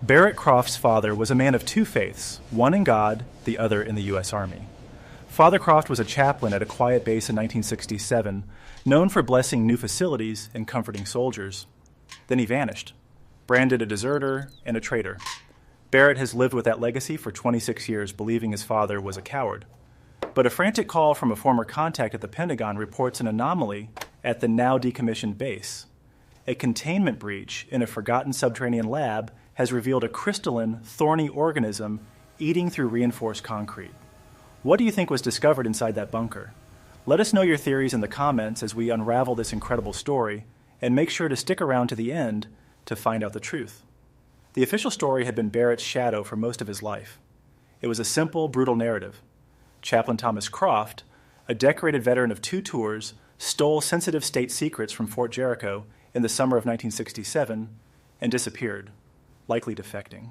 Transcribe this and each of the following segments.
Barrett Croft's father was a man of two faiths, one in God, the other in the U.S. Army. Father Croft was a chaplain at a quiet base in 1967, known for blessing new facilities and comforting soldiers. Then he vanished, branded a deserter and a traitor. Barrett has lived with that legacy for 26 years, believing his father was a coward. But a frantic call from a former contact at the Pentagon reports an anomaly at the now decommissioned base. A containment breach in a forgotten subterranean lab has revealed a crystalline, thorny organism eating through reinforced concrete. What do you think was discovered inside that bunker? Let us know your theories in the comments as we unravel this incredible story, and make sure to stick around to the end to find out the truth. The official story had been Barrett's shadow for most of his life. It was a simple, brutal narrative. Chaplain Thomas Croft, a decorated veteran of 2 tours, stole sensitive state secrets from Fort Jericho in the summer of 1967 and disappeared, likely defecting.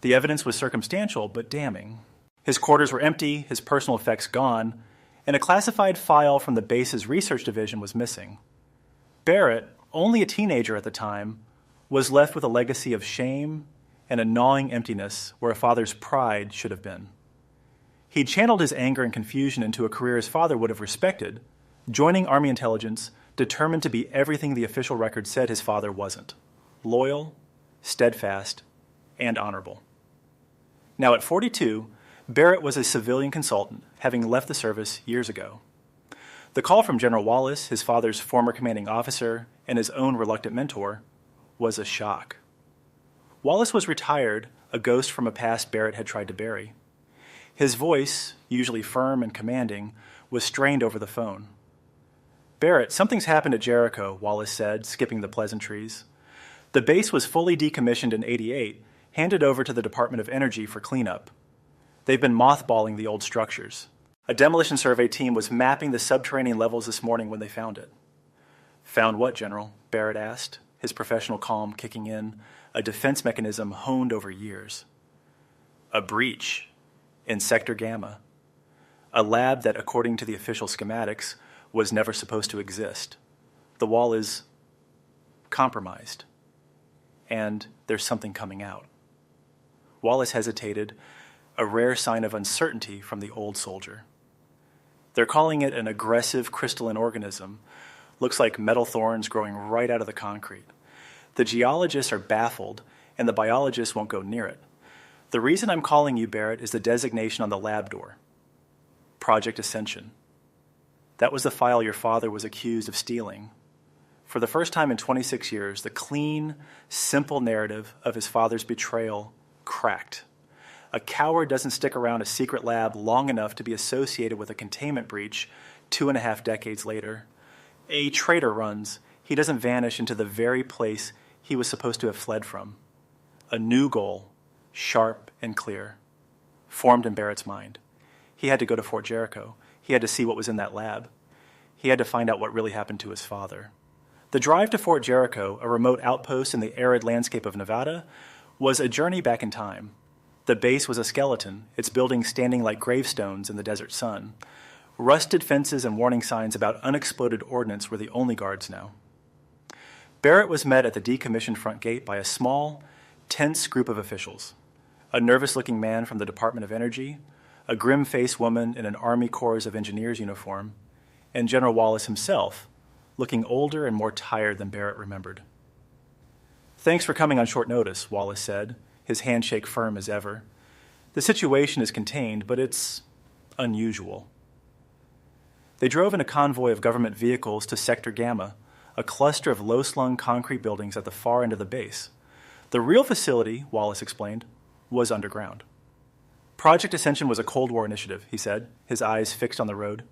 The evidence was circumstantial but damning. His quarters were empty, his personal effects gone, and a classified file from the base's research division was missing. Barrett, only a teenager at the time, was left with a legacy of shame and a gnawing emptiness where a father's pride should have been. He'd channeled his anger and confusion into a career his father would have respected, joining Army intelligence, determined to be everything the official record said his father wasn't: loyal, steadfast, and honorable. Now at 42, Barrett was a civilian consultant, having left the service years ago. The call from General Wallace, his father's former commanding officer and his own reluctant mentor, was a shock. Wallace was retired, a ghost from a past Barrett had tried to bury. His voice, usually firm and commanding, was strained over the phone. "Barrett, something's happened at Jericho," Wallace said, skipping the pleasantries. The base was fully decommissioned in '88, handed over to the Department of Energy for cleanup. They've been mothballing the old structures. A demolition survey team was mapping the subterranean levels this morning when they found it. "Found what, General?" Barrett asked, his professional calm kicking in, a defense mechanism honed over years. "A breach in Sector Gamma, a lab that, according to the official schematics, was never supposed to exist. The wall is compromised, and there's something coming out." Wallace hesitated, a rare sign of uncertainty from the old soldier. "They're calling it an aggressive crystalline organism. Looks like metal thorns growing right out of the concrete. The geologists are baffled, and the biologists won't go near it. The reason I'm calling you, Barrett, is the designation on the lab door. Project Ascension. That was the file your father was accused of stealing. For the first time in 26 years, the clean, simple narrative of his father's betrayal cracked. A coward doesn't stick around a secret lab long enough to be associated with a containment breach 2.5 decades later. A traitor runs. He doesn't vanish into the very place he was supposed to have fled from. A new goal, sharp and clear, formed in Barrett's mind. He had to go to Fort Jericho. He had to see what was in that lab. He had to find out what really happened to his father. The drive to Fort Jericho, a remote outpost in the arid landscape of Nevada, was a journey back in time. The base was a skeleton, its buildings standing like gravestones in the desert sun. Rusted fences and warning signs about unexploded ordnance were the only guards now. Barrett was met at the decommissioned front gate by a small, tense group of officials. A nervous-looking man from the Department of Energy, a grim-faced woman in an Army Corps of Engineers uniform, and General Wallace himself, looking older and more tired than Barrett remembered. "Thanks for coming on short notice," Wallace said, his handshake firm as ever. "The situation is contained, but it's unusual." They drove in a convoy of government vehicles to Sector Gamma, a cluster of low-slung concrete buildings at the far end of the base. The real facility, Wallace explained, was underground. Project Ascension was a Cold War initiative, he said, his eyes fixed on the road.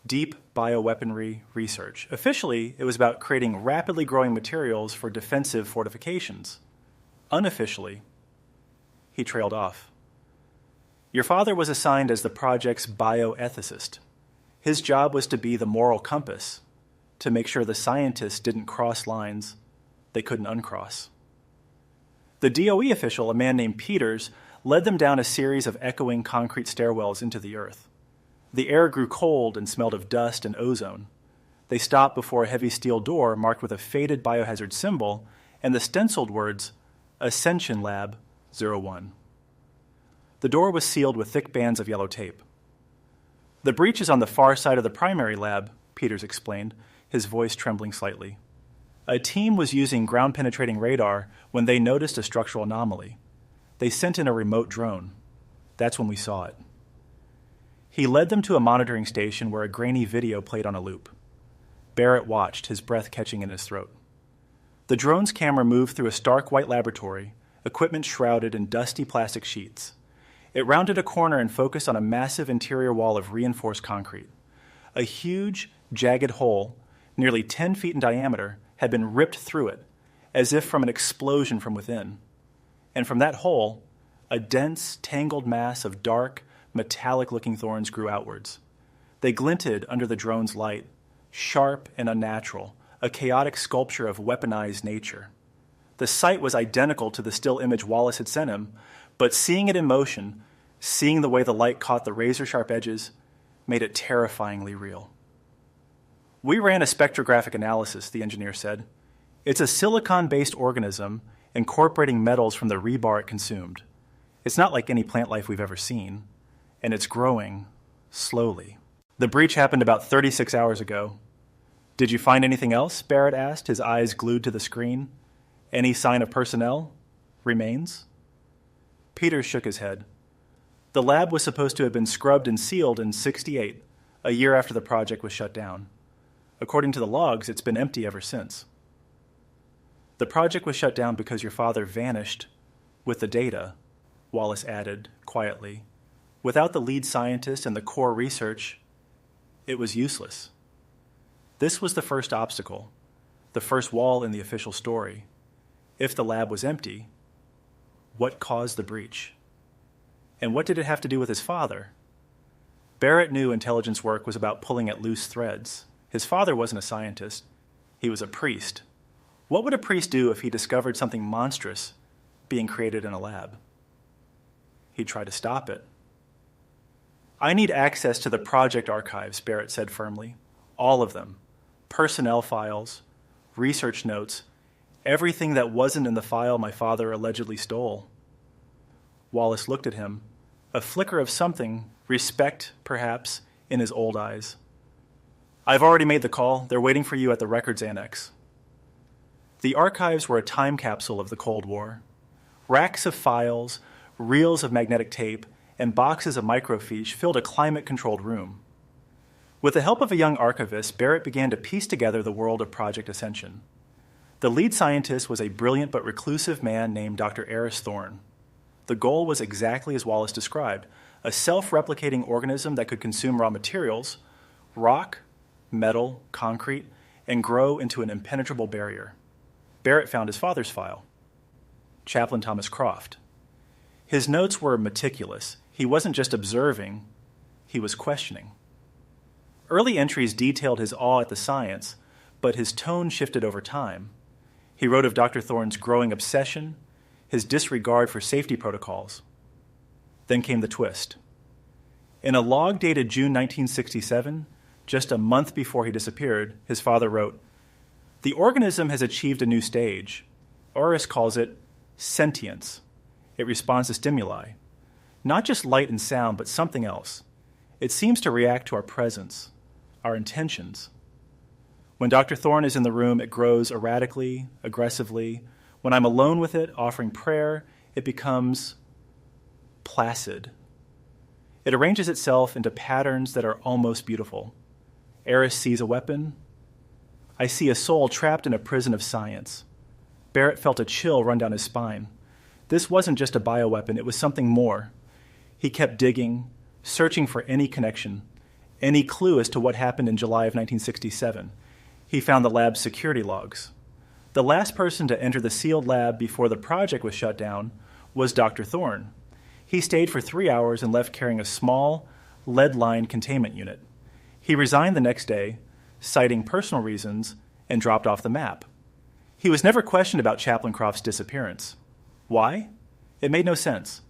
Deep bioweaponry research. Officially, it was about creating rapidly growing materials for defensive fortifications. Unofficially, he trailed off. "Your father was assigned as the project's bioethicist. His job was to be the moral compass, to make sure the scientists didn't cross lines they couldn't uncross." The DOE official, a man named Peters, led them down a series of echoing concrete stairwells into the earth. The air grew cold and smelled of dust and ozone. They stopped before a heavy steel door marked with a faded biohazard symbol and the stenciled words, Ascension Lab 01. The door was sealed with thick bands of yellow tape. The breach is on the far side of the primary lab, Peters explained, his voice trembling slightly. A team was using ground-penetrating radar when they noticed a structural anomaly. They sent in a remote drone. That's when we saw it. He led them to a monitoring station where a grainy video played on a loop. Barrett watched, his breath catching in his throat. The drone's camera moved through a stark white laboratory, equipment shrouded in dusty plastic sheets. It rounded a corner and focused on a massive interior wall of reinforced concrete. A huge, jagged hole, nearly 10 feet in diameter, had been ripped through it, as if from an explosion from within. And from that hole, a dense, tangled mass of dark, metallic-looking thorns grew outwards. They glinted under the drone's light, sharp and unnatural, a chaotic sculpture of weaponized nature. The sight was identical to the still image Wallace had sent him, but seeing it in motion, seeing the way the light caught the razor-sharp edges, made it terrifyingly real. We ran a spectrographic analysis, the engineer said. It's a silicon-based organism incorporating metals from the rebar it consumed. It's not like any plant life we've ever seen, and it's growing slowly. The breach happened about 36 hours ago. Did you find anything else? Barrett asked, his eyes glued to the screen. Any sign of personnel? Remains? Peters shook his head. The lab was supposed to have been scrubbed and sealed in '68, a year after the project was shut down. According to the logs, it's been empty ever since. The project was shut down because your father vanished with the data, Wallace added quietly. Without the lead scientist and the core research, it was useless. This was the first obstacle, the first wall in the official story. If the lab was empty, what caused the breach? And what did it have to do with his father? Barrett knew intelligence work was about pulling at loose threads. His father wasn't a scientist. He was a priest. What would a priest do if he discovered something monstrous being created in a lab? He'd try to stop it. I need access to the project archives, Barrett said firmly. All of them. Personnel files, research notes, everything that wasn't in the file my father allegedly stole. Wallace looked at him, a flicker of something, respect, perhaps, in his old eyes. I've already made the call. They're waiting for you at the records annex. The archives were a time capsule of the Cold War. Racks of files, reels of magnetic tape, and boxes of microfiche filled a climate-controlled room. With the help of a young archivist, Barrett began to piece together the world of Project Ascension. The lead scientist was a brilliant but reclusive man named Dr. Eris Thorne. The goal was exactly as Wallace described, a self-replicating organism that could consume raw materials, rock, metal, concrete, and grow into an impenetrable barrier. Barrett found his father's file, Chaplain Thomas Croft. His notes were meticulous. He wasn't just observing, he was questioning. Early entries detailed his awe at the science, but his tone shifted over time. He wrote of Dr. Thorne's growing obsession, his disregard for safety protocols. Then came the twist. In a log dated June 1967, just a month before he disappeared, his father wrote, "The organism has achieved a new stage. Eris calls it sentience. It responds to stimuli. Not just light and sound, but something else. It seems to react to our presence, our intentions. When Dr. Thorne is in the room, it grows erratically, aggressively. When I'm alone with it, offering prayer, it becomes placid. It arranges itself into patterns that are almost beautiful. Eris sees a weapon. I see a soul trapped in a prison of science." Barrett felt a chill run down his spine. This wasn't just a bioweapon, it was something more. He kept digging, searching for any connection, any clue as to what happened in July of 1967. He found the lab's security logs. The last person to enter the sealed lab before the project was shut down was Dr. Thorne. He stayed for 3 hours and left carrying a small, lead-lined containment unit. He resigned the next day, citing personal reasons, and dropped off the map. He was never questioned about Chaplain Croft's disappearance. Why? It made no sense.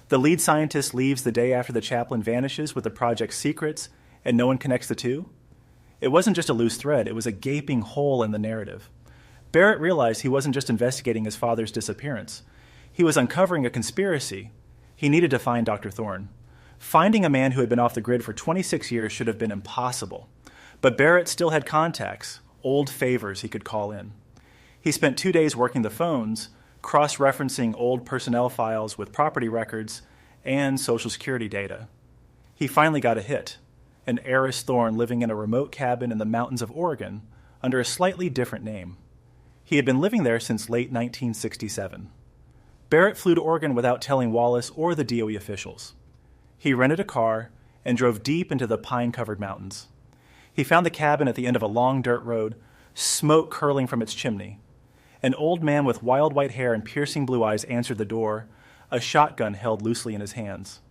The lead scientist leaves the day after the chaplain vanishes with the project's secrets, and no one connects the two? It wasn't just a loose thread, it was a gaping hole in the narrative. Barrett realized he wasn't just investigating his father's disappearance. He was uncovering a conspiracy. He needed to find Dr. Thorne. Finding a man who had been off the grid for 26 years should have been impossible. But Barrett still had contacts, old favors he could call in. He spent 2 days working the phones, cross-referencing old personnel files with property records and Social Security data. He finally got a hit, an heiress Thorne living in a remote cabin in the mountains of Oregon under a slightly different name. He had been living there since late 1967. Barrett flew to Oregon without telling Wallace or the DOE officials. He rented a car and drove deep into the pine-covered mountains. He found the cabin at the end of a long dirt road, smoke curling from its chimney. An old man with wild white hair and piercing blue eyes answered the door, a shotgun held loosely in his hands.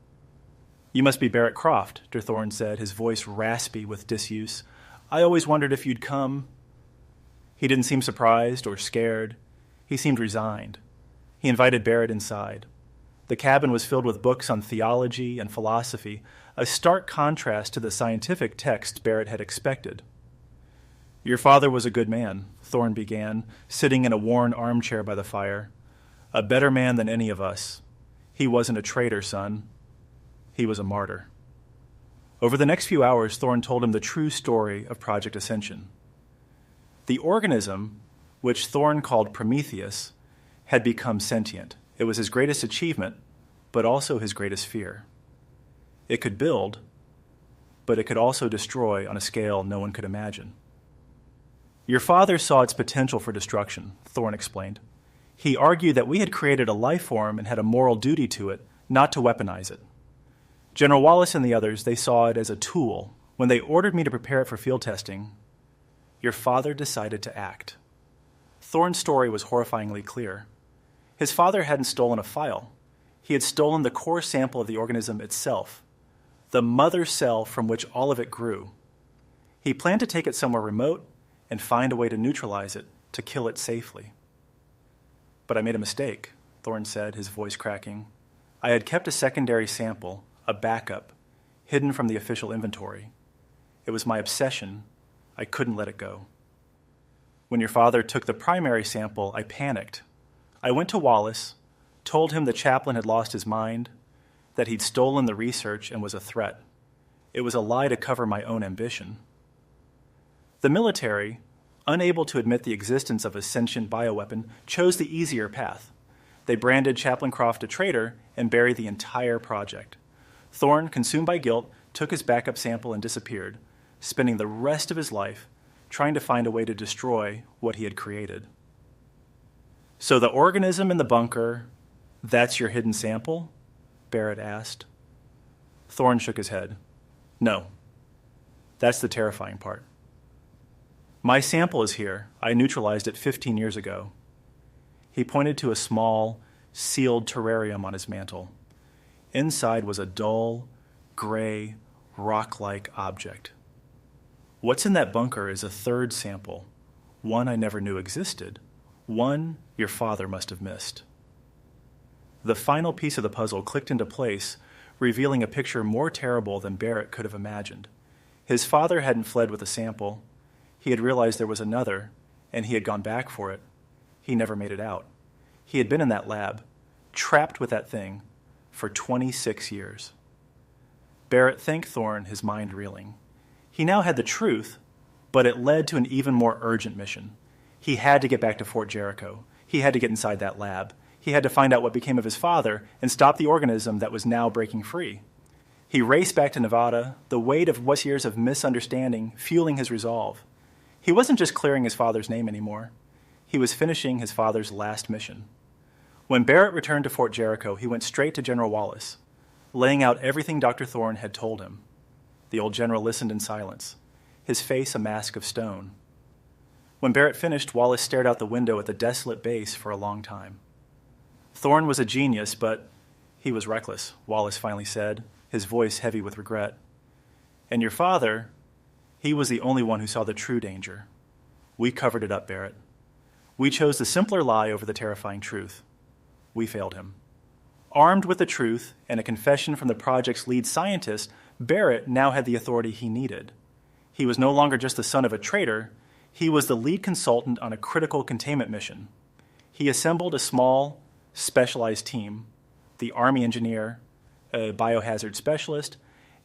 "You must be Barrett Croft," Thorne said, his voice raspy with disuse. "I always wondered if you'd come." He didn't seem surprised or scared. He seemed resigned. He invited Barrett inside. The cabin was filled with books on theology and philosophy, a stark contrast to the scientific text Barrett had expected. "Your father was a good man," Thorne began, sitting in a worn armchair by the fire. "A better man than any of us. He wasn't a traitor, son. He was a martyr." Over the next few hours, Thorne told him the true story of Project Ascension. The organism, which Thorne called Prometheus, had become sentient. It was his greatest achievement, but also his greatest fear. It could build, but it could also destroy on a scale no one could imagine. "Your father saw its potential for destruction," Thorne explained. "He argued that we had created a life form and had a moral duty to it, not to weaponize it. General Wallace and the others, they saw it as a tool. When they ordered me to prepare it for field testing, your father decided to act." Thorne's story was horrifyingly clear. His father hadn't stolen a file. He had stolen the core sample of the organism itself, the mother cell from which all of it grew. He planned to take it somewhere remote and find a way to neutralize it, to kill it safely. "But I made a mistake," Thorne said, his voice cracking. "I had kept a secondary sample, a backup, hidden from the official inventory. It was my obsession. I couldn't let it go. When your father took the primary sample, I panicked. I went to Wallace, told him the chaplain had lost his mind, that he'd stolen the research and was a threat. It was a lie to cover my own ambition. The military, unable to admit the existence of a sentient bioweapon, chose the easier path. They branded Chaplain Croft a traitor and buried the entire project. Thorne, consumed by guilt, took his backup sample and disappeared, spending the rest of his life trying to find a way to destroy what he had created. "So the organism in the bunker, that's your hidden sample?" Barrett asked. Thorne shook his head. "No. That's the terrifying part. My sample is here. I neutralized it 15 years ago." He pointed to a small, sealed terrarium on his mantel. Inside was a dull, gray, rock-like object. "What's in that bunker is a third sample, one I never knew existed, one your father must have missed." The final piece of the puzzle clicked into place, revealing a picture more terrible than Barrett could have imagined. His father hadn't fled with a sample. He had realized there was another, and he had gone back for it. He never made it out. He had been in that lab, trapped with that thing, for 26 years. Barrett thanked Thorne, his mind reeling. He now had the truth, but it led to an even more urgent mission. He had to get back to Fort Jericho. He had to get inside that lab. He had to find out what became of his father and stop the organism that was now breaking free. He raced back to Nevada, the weight of what years of misunderstanding fueling his resolve. He wasn't just clearing his father's name anymore. He was finishing his father's last mission. When Barrett returned to Fort Jericho, he went straight to General Wallace, laying out everything Dr. Thorne had told him. The old general listened in silence, his face a mask of stone. When Barrett finished, Wallace stared out the window at the desolate base for a long time. "Thorne was a genius, but he was reckless," Wallace finally said, his voice heavy with regret. "And your father, he was the only one who saw the true danger. We covered it up, Barrett. We chose the simpler lie over the terrifying truth. We failed him." Armed with the truth and a confession from the project's lead scientist, Barrett now had the authority he needed. He was no longer just the son of a traitor. He was the lead consultant on a critical containment mission. He assembled a small, specialized team, the Army engineer, a biohazard specialist,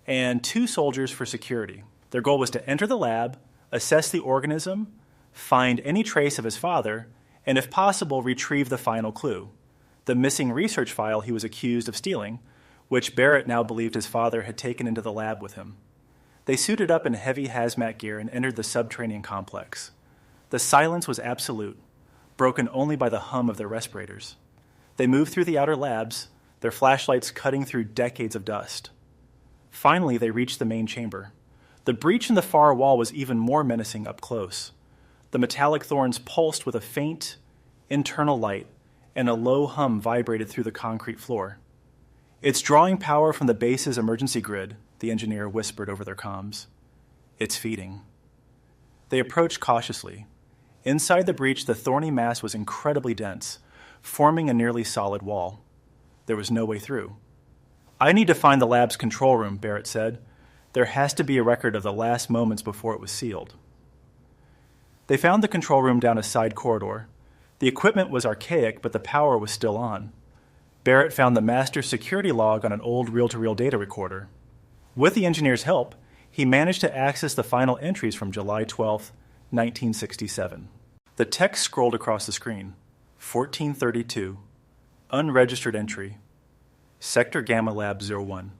and 2 soldiers for security. Their goal was to enter the lab, assess the organism, find any trace of his father, and if possible, retrieve the final clue, the missing research file he was accused of stealing, which Barrett now believed his father had taken into the lab with him. They suited up in heavy hazmat gear and entered the subterranean complex. The silence was absolute, broken only by the hum of their respirators. They moved through the outer labs, their flashlights cutting through decades of dust. Finally, they reached the main chamber. The breach in the far wall was even more menacing up close. The metallic thorns pulsed with a faint, internal light, and a low hum vibrated through the concrete floor. "It's drawing power from the base's emergency grid," the engineer whispered over their comms. "It's feeding." They approached cautiously. Inside the breach, the thorny mass was incredibly dense, forming a nearly solid wall. There was no way through. "I need to find the lab's control room," Barrett said. "There has to be a record of the last moments before it was sealed." They found the control room down a side corridor. The equipment was archaic, but the power was still on. Barrett found the master security log on an old reel-to-reel data recorder. With the engineer's help, he managed to access the final entries from July 12, 1967. The text scrolled across the screen. 1432. Unregistered entry. Sector Gamma Lab 01.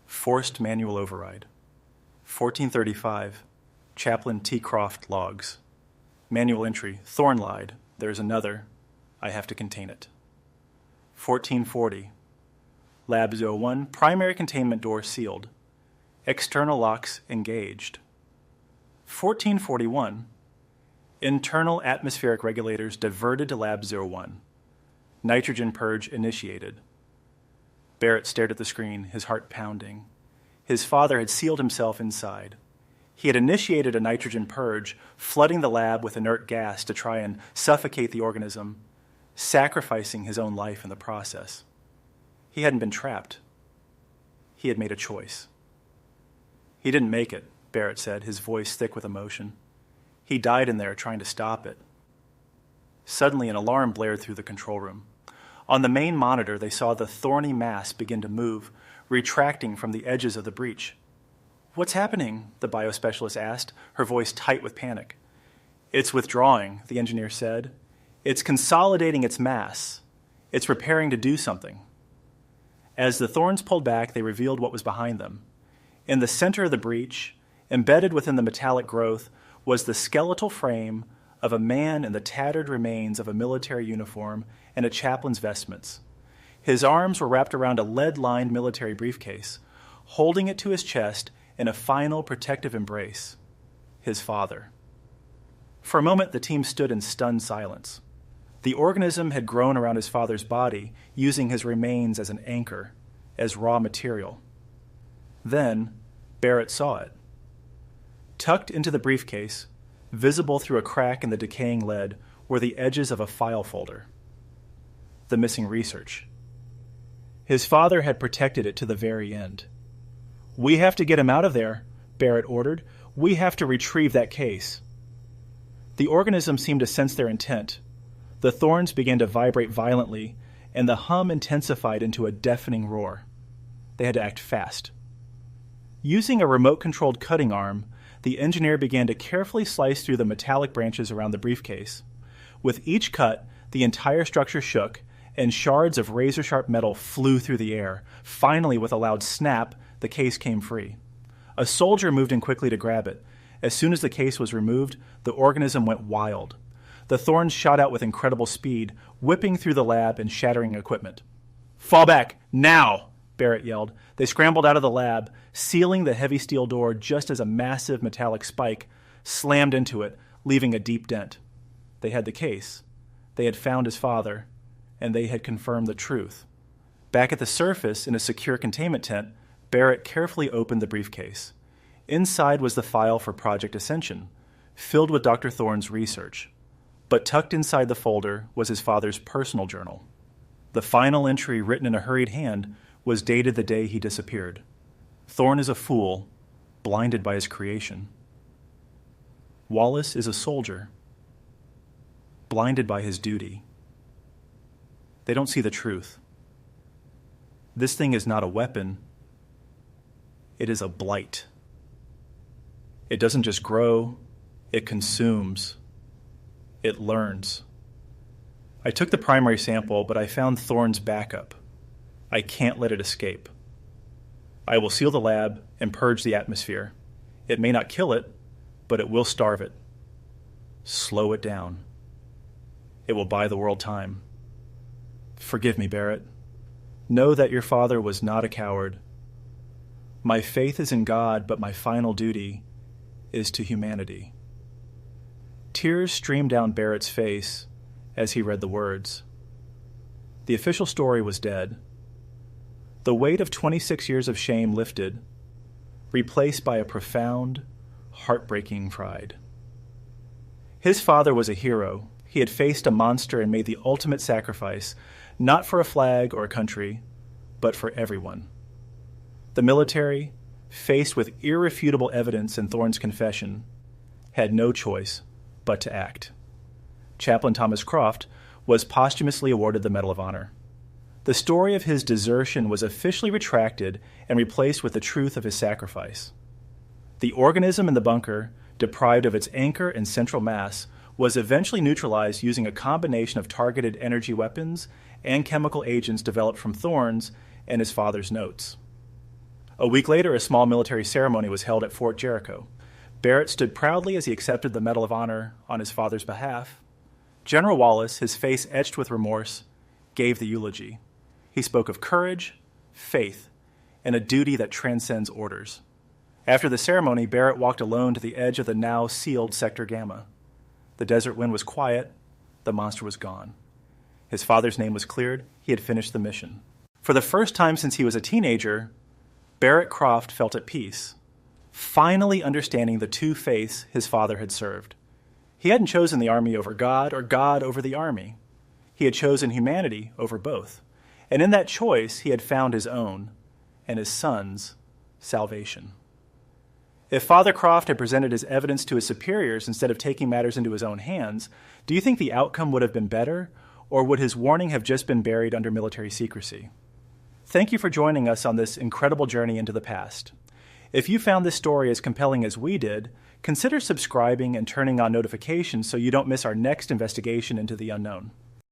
Forced manual override. 1435. Chaplain T. Croft logs. Manual entry. Thorn lied. There's another. I have to contain it. 1440. Lab 01. Primary containment door sealed. External locks engaged. 1441. Internal atmospheric regulators diverted to Lab 01. Nitrogen purge initiated. Barrett stared at the screen, his heart pounding. His father had sealed himself inside. He had initiated a nitrogen purge, flooding the lab with inert gas to try and suffocate the organism, sacrificing his own life in the process. He hadn't been trapped. He had made a choice. "He didn't make it," Barrett said, his voice thick with emotion. "He died in there trying to stop it." Suddenly, an alarm blared through the control room. On the main monitor, they saw the thorny mass begin to move, retracting from the edges of the breach. "What's happening?" the biospecialist asked, her voice tight with panic. "It's withdrawing," the engineer said. "It's consolidating its mass. It's preparing to do something." As the thorns pulled back, they revealed what was behind them. In the center of the breach, embedded within the metallic growth, was the skeletal frame of a man in the tattered remains of a military uniform and a chaplain's vestments. His arms were wrapped around a lead-lined military briefcase, holding it to his chest in a final protective embrace. His father. For a moment, the team stood in stunned silence. The organism had grown around his father's body, using his remains as an anchor, as raw material. Then, Barrett saw it. Tucked into the briefcase, visible through a crack in the decaying lead, were the edges of a file folder. The missing research. His father had protected it to the very end. "We have to get him out of there," Barrett ordered. "We have to retrieve that case." The organism seemed to sense their intent. The thorns began to vibrate violently, and the hum intensified into a deafening roar. They had to act fast. Using a remote-controlled cutting arm, the engineer began to carefully slice through the metallic branches around the briefcase. With each cut, the entire structure shook, and shards of razor-sharp metal flew through the air. Finally, with a loud snap, the case came free. A soldier moved in quickly to grab it. As soon as the case was removed, the organism went wild. The thorns shot out with incredible speed, whipping through the lab and shattering equipment. "Fall back, now!" Barrett yelled. They scrambled out of the lab, sealing the heavy steel door just as a massive metallic spike slammed into it, leaving a deep dent. They had the case. They had found his father, and they had confirmed the truth. Back at the surface, in a secure containment tent, Barrett carefully opened the briefcase. Inside was the file for Project Ascension, filled with Dr. Thorne's research. But tucked inside the folder was his father's personal journal. The final entry, written in a hurried hand, was dated the day he disappeared. "Thorne is a fool, blinded by his creation. Wallace is a soldier, blinded by his duty. They don't see the truth. This thing is not a weapon. It is a blight. It doesn't just grow, it consumes. It learns. I took the primary sample, but I found thorns backup. I can't let it escape. I will seal the lab and purge the atmosphere. It may not kill it, but it will starve it. Slow it down. It will buy the world time. Forgive me, Barrett. Know that your father was not a coward. My faith is in God, but my final duty is to humanity. Tears streamed down Barrett's face as he read the words. The official story was dead. The weight of 26 years of shame lifted, replaced by a profound, heartbreaking pride. His father was a hero. He had faced a monster and made the ultimate sacrifice, not for a flag or a country, but for everyone. The military, faced with irrefutable evidence in Thorne's confession, had no choice but to act. Chaplain Thomas Croft was posthumously awarded the Medal of Honor. The story of his desertion was officially retracted and replaced with the truth of his sacrifice. The organism in the bunker, deprived of its anchor and central mass, was eventually neutralized using a combination of targeted energy weapons and chemical agents developed from Thorne's and his father's notes. A week later, a small military ceremony was held at Fort Jericho. Barrett stood proudly as he accepted the Medal of Honor on his father's behalf. General Wallace, his face etched with remorse, gave the eulogy. He spoke of courage, faith, and a duty that transcends orders. After the ceremony, Barrett walked alone to the edge of the now sealed Sector Gamma. The desert wind was quiet. The monster was gone. His father's name was cleared. He had finished the mission. For the first time since he was a teenager, Barrett Croft felt at peace, finally understanding the two faiths his father had served. He hadn't chosen the army over God or God over the army. He had chosen humanity over both. And in that choice, he had found his own and his son's salvation. If Father Croft had presented his evidence to his superiors instead of taking matters into his own hands, do you think the outcome would have been better, or would his warning have just been buried under military secrecy? Thank you for joining us on this incredible journey into the past. If you found this story as compelling as we did, consider subscribing and turning on notifications so you don't miss our next investigation into the unknown.